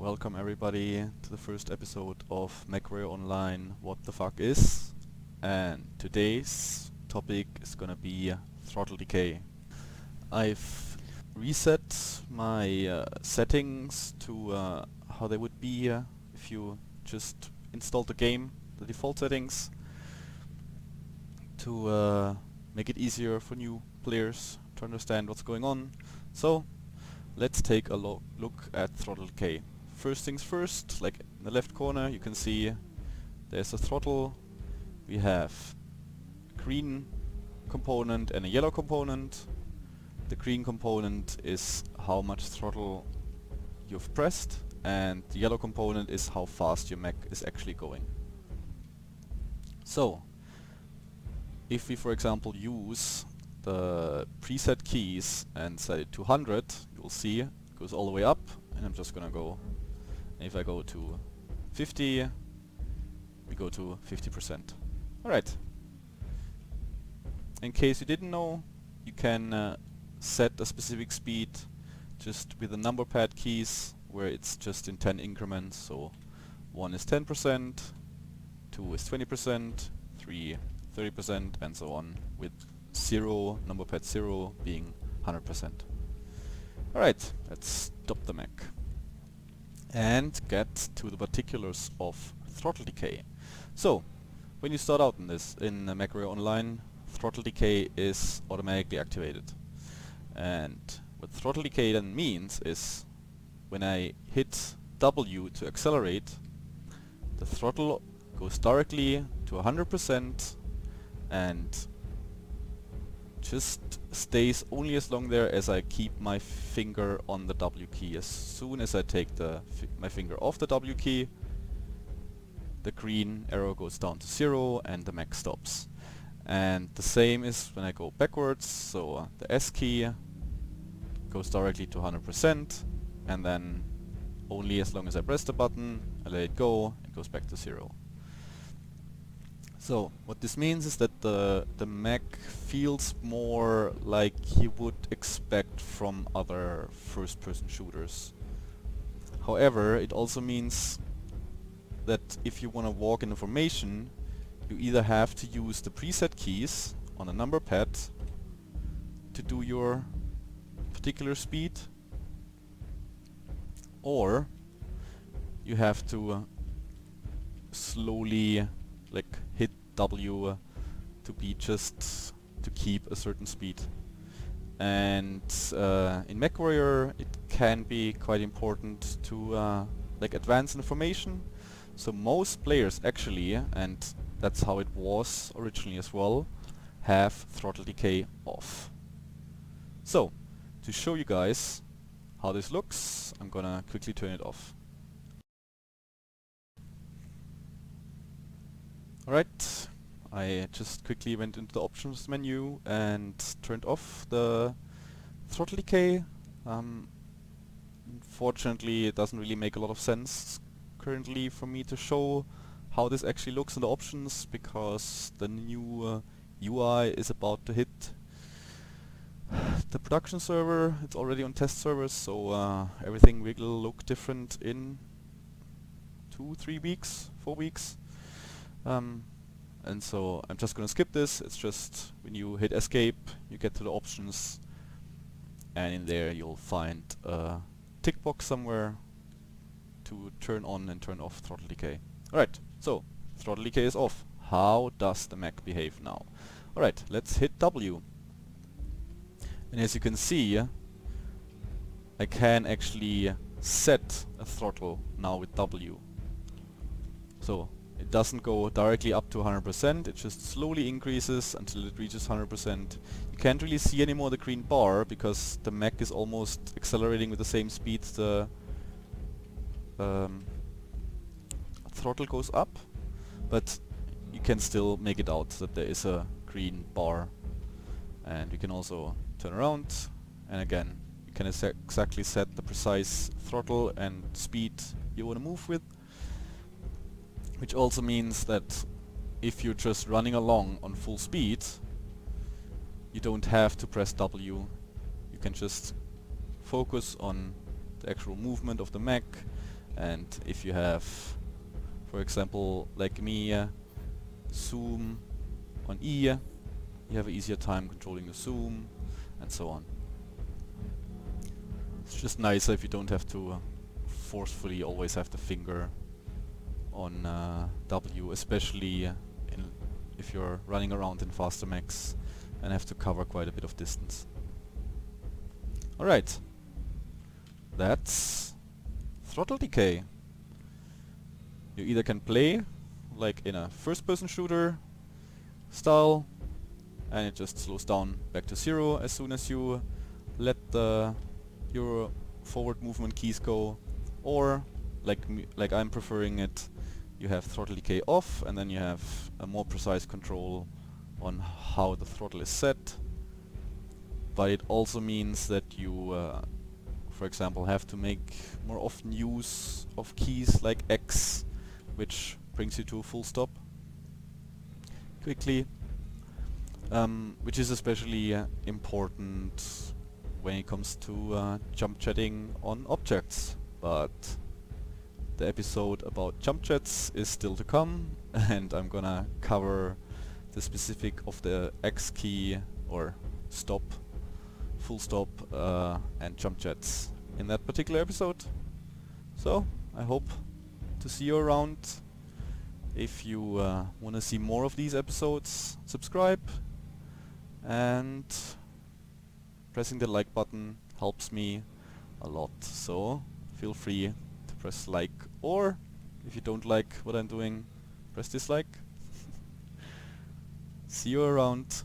Welcome everybody to the first episode of MechWarrior Online What the Fuck Is, and today's topic is gonna be Throttle Decay. I've reset my settings to how they would be if you just installed the game, the default settings, to make it easier for new players to understand what's going on. So let's take a look at Throttle Decay. First things first, like in the left corner you can see there's a throttle. We have a green component and a yellow component. The green component is how much throttle you've pressed, and the yellow component is how fast your mech is actually going. So if we, for example, use the preset keys and set it to 100, you'll see it goes all the way up, and I'm just gonna go. If I go to 50, we go to 50%. Alright. In case you didn't know, you can set a specific speed just with the number pad keys, where it's just in 10 increments. So 1 is 10%, 2 is 20%, 3 30%, and so on, with 0, number pad 0 being 100%. Alright, let's stop the mech and get to the particulars of Throttle Decay. So, when you start out in MechWarrior Online, Throttle Decay is automatically activated. And what Throttle Decay then means is, when I hit W to accelerate, the throttle goes directly to 100% and just stays only as long there as I keep my finger on the W key. As soon as I take my finger off the W key, the green arrow goes down to 0 and the mech stops. And the same is when I go backwards, so the S key goes directly to 100%, and then only as long as I press the button, I let it go, it goes back to 0. So what this means is that the mech feels more like you would expect from other first-person shooters. However, it also means that if you want to walk in a formation, you either have to use the preset keys on a number pad to do your particular speed, or you have to slowly hit W to be just to keep a certain speed. And in MechWarrior it can be quite important to advance information. So most players actually, and that's how it was originally as well, have Throttle Decay off. So to show you guys how this looks, I'm gonna quickly turn it off. Alright, I just quickly went into the options menu and turned off the Throttle Decay. Unfortunately, it doesn't really make a lot of sense currently for me to show how this actually looks in the options, because the new UI is about to hit the production server. It's already on test servers, so everything will look different in 2, 3 weeks, 4 weeks. And so I'm just gonna skip this. It's just when you hit escape, you get to the options, and in there you'll find a tick box somewhere to turn on and turn off Throttle Decay. Alright, so Throttle Decay is off. How does the mech behave now? Alright, let's hit W. And as you can see, I can actually set a throttle now with W. So it doesn't go directly up to 100%, it just slowly increases until it reaches 100%. You can't really see anymore the green bar because the mech is almost accelerating with the same speed the throttle goes up, but you can still make it out that there is a green bar. And you can also turn around, and again you can exactly set the precise throttle and speed you want to move with. Which also means that if you're just running along on full speed, you don't have to press W. You can just focus on the actual movement of the mech And if you have, for example, like me, zoom on E, you have an easier time controlling the zoom, and so on. It's just nicer if you don't have to forcefully always have the finger on W, especially if you're running around in faster mechs and have to cover quite a bit of distance. Alright, that's Throttle Decay. You either can play like in a first-person shooter style, and it just slows down back to 0 as soon as you let your forward movement keys go, or like I'm preferring it, you have throttle decay off, and then you have a more precise control on how the throttle is set. But it also means that you, for example, have to make more often use of keys like X, which brings you to a full stop quickly, which is especially important when it comes to jump jetting on objects. But the episode about jump jets is still to come, and I'm gonna cover the specific of the X key or stop, full stop, and jump jets in that particular episode. So I hope to see you around. If you want to see more of these episodes, subscribe, and pressing the like button helps me a lot, so feel free to press like, or if you don't like what I'm doing, press dislike. See you around.